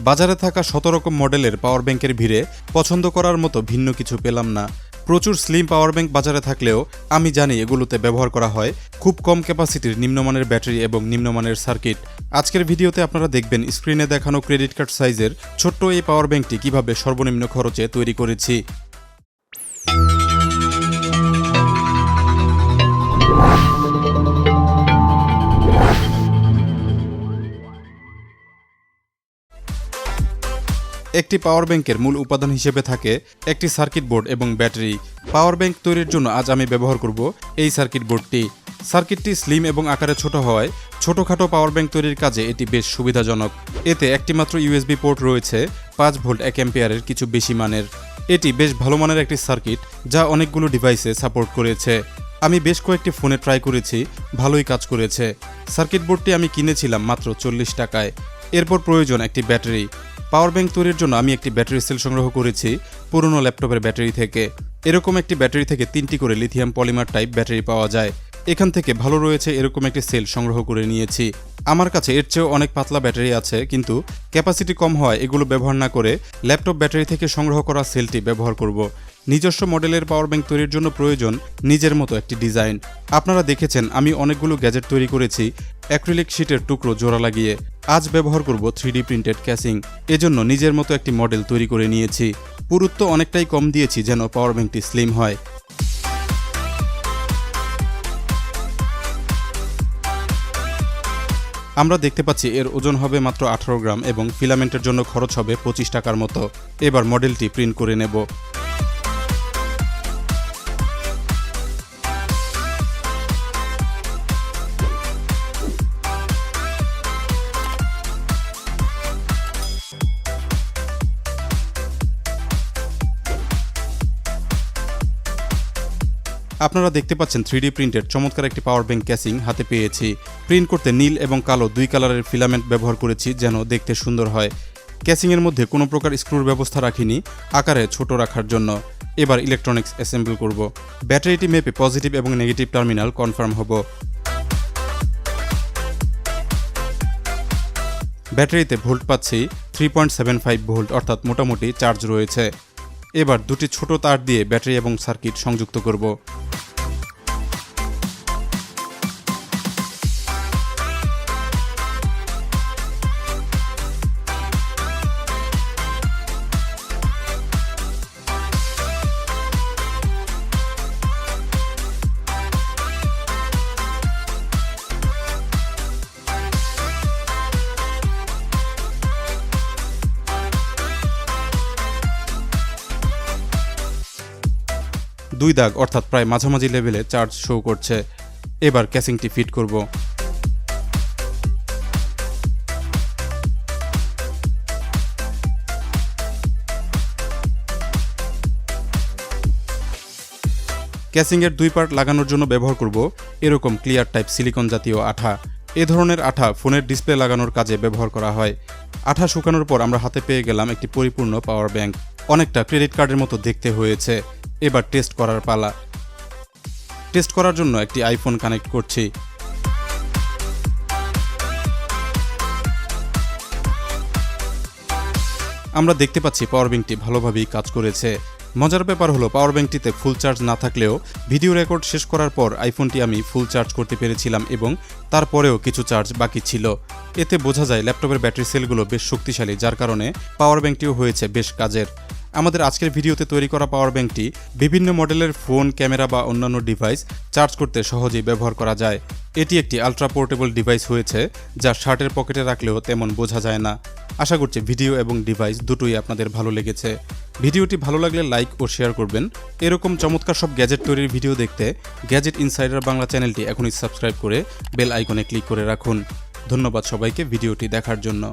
বাজারে থাকা ১৭ রকম মডেলের পাওয়ার ব্যাংকের ভিড়ে পছন্দ করার মতো ভিন্ন কিছু পেলাম না। প্রচুর স্লিম পাওয়ার ব্যাংক বাজারে থাকলেও আমি জানি এগুলোতে ব্যবহার করা হয় খুব কম ক্যাপাসিটির নিম্নমানের ব্যাটারি এবং নিম্নমানের সার্কিট। আজকের ভিডিওতে আপনারা দেখবেন স্ক্রিনে দেখানো ক্রেডিট কার্ড সাইজের ছোট্ট এই পাওয়ার ব্যাংকটি কিভাবে সর্বনিম্ন খরচে তৈরি করেছি। একটি পাওয়ার ব্যাংকের মূল উপাদান হিসেবে থাকে একটি সার্কিট বোর্ড এবং ব্যাটারি। পাওয়ার ব্যাংক তৈরির জন্য আজ আমি ব্যবহার করব এই সার্কিট বোর্ডটি। সার্কিটটি স্লিম এবং আকারে ছোট হওয়ায় ছোটখাটো পাওয়ার ব্যাংক তৈরির কাজে এটি বেশ সুবিধাজনক। এতে একটিমাত্র ইউএসবি পোর্ট রয়েছে, 5 ভোল্ট 1 অ্যাম্পিয়ারের কিছু বেশি মানের। এটি বেশ ভালো মানের একটি সার্কিট যা অনেকগুলো ডিভাইসে সাপোর্ট করেছে। আমি বেশ কয়েকটি ফোনে ট্রাই করেছি, ভালোই কাজ করেছে। সার্কিট বোর্ডটি আমি কিনেছিলাম মাত্র 40 টাকায়। এরপর প্রয়োজন একটি ব্যাটারি। পাওয়ার ব্যাংক তৈরির জন্য আমি একটি ব্যাটারি সেল সংগ্রহ করেছি পুরনো ল্যাপটপের ব্যাটারি থেকে। এরকম একটি ব্যাটারি থেকে 3টি করে লিথিয়াম পলিমার টাইপ ব্যাটারি পাওয়া যায়। এখান থেকে ভালো রয়েছে এরকম একটি সেল সংগ্রহ করে নিয়েছি। আমার কাছে এর চেয়েও অনেক পাতলা ব্যাটারি আছে, কিন্তু ক্যাপাসিটি কম হওয়ায় এগুলো ব্যবহার না করে ল্যাপটপ ব্যাটারি থেকে সংগ্রহ করা সেলটি ব্যবহার করব। নিজস্ব মডেলের পাওয়ার ব্যাংক তৈরির জন্য প্রয়োজন নিজের মতো একটি ডিজাইন। আপনারা দেখেছেন আমি অনেকগুলো গ্যাজেট তৈরি করেছি অ্যাক্রিলিক শীটের টুকরো জোড়া লাগিয়ে। আজ ব্যবহার করব 3D প্রিন্টেড ক্যাসিং। এজন্য নিজের মতো একটি মডেল তৈরি করে নিয়েছি। পুরুত্ব অনেকটাই কম দিয়েছি যেন পাওয়ার ব্যাংকটি স্লিম হয়। আমরা দেখতে পাচ্ছি এর ওজন হবে মাত্র 18 গ্রাম এবং ফিলামেন্টের জন্য খরচ হবে 25 টাকার মতো। এবার মডেলটি প্রিন্ট করে নেব। আপনারা দেখতে পাচ্ছেন 3D প্রিন্টের চমৎকার একটি পাওয়ার ব্যাংক ক্যাসিং হাতে পেয়েছি। প্রিন্ট করতে নীল এবং কালো 2 কালারের ফিলামেন্ট ব্যবহার করেছি যেন দেখতে সুন্দর হয়। ক্যাসিংয়ের মধ্যে কোনো প্রকার স্ক্রুর ব্যবস্থা রাখিনি আকারে ছোট রাখার জন্য। এবার ইলেকট্রনিক্স অ্যাসেম্বল করব। ব্যাটারিটি মেপে পজিটিভ এবং নেগেটিভ টার্মিনাল কনফার্ম হব। ব্যাটারিতে ভোল্ট পাচ্ছি 3.75 ভোল্ট, অর্থাৎ মোটামুটি চার্জ রয়েছে। এবার দুটি ছোট তার দিয়ে ব্যাটারি এবং সার্কিট সংযুক্ত করব। দুই দাগ, অর্থাৎ প্রায় মাঝামাঝি লেভেলে চার্জ শো করছে। এবার ক্যাসিংটি ফিট করব। ক্যাসিংয়ের 2 পার্ট লাগানোর জন্য ব্যবহার করব এরকম ক্লিয়ার টাইপ সিলিকন জাতীয় আঠা। এ ধরনের আঠা ফোনের ডিসপ্লে লাগানোর কাজে ব্যবহার করা হয়। আঠা শুকানোর পর আমরা হাতে পেয়ে গেলাম একটি পরিপূর্ণ পাওয়ার ব্যাংক। অনেকটা ক্রেডিট কার্ডের মতো দেখতে হয়েছে। এবার টেস্ট করার পালা। টেস্ট করার জন্য একটি আইফোন কানেক্ট করছি। আমরা দেখতে পাচ্ছি পাওয়ার ব্যাংকটি ভালোভাবেই কাজ করেছে। মজার ব্যাপার হলো পাওয়ার ব্যাংকটিতে ফুল চার্জ না থাকলেও ভিডিও রেকর্ড শেষ করার পর আইফোনটি আমি ফুল চার্জ করতে পেরেছিলাম এবং তারপরেও কিছু চার্জ বাকি ছিল। এতে বোঝা যায় ল্যাপটপের ব্যাটারি সেলগুলো বেশ শক্তিশালী, যার কারণে পাওয়ার ব্যাংকটিও হয়েছে বেশ কাজের। আমাদের আজকের ভিডিওতে তৈরি করা পাওয়ার ব্যাংকটি বিভিন্ন মডেলের ফোন, ক্যামেরা বা অন্যান্য ডিভাইস চার্জ করতে সহজেই ব্যবহার করা যায়। এটি একটি আলট্রা পোর্টেবল ডিভাইস হয়েছে যা শার্টের পকেটে রাখলেও তেমন বোঝা যায় না। আশা করছি ভিডিও এবং ডিভাইস দুটোই আপনাদের ভালো লেগেছে। ভিডিওটি ভালো লাগলে লাইক ও শেয়ার করবেন। এরকম চমৎকার সব গ্যাজেট তৈরির ভিডিও দেখতে গ্যাজেট ইনসাইডার বাংলা চ্যানেলটি এখনই সাবস্ক্রাইব করে বেল আইকনে ক্লিক করে রাখুন। ধন্যবাদ সবাইকে ভিডিওটি দেখার জন্য।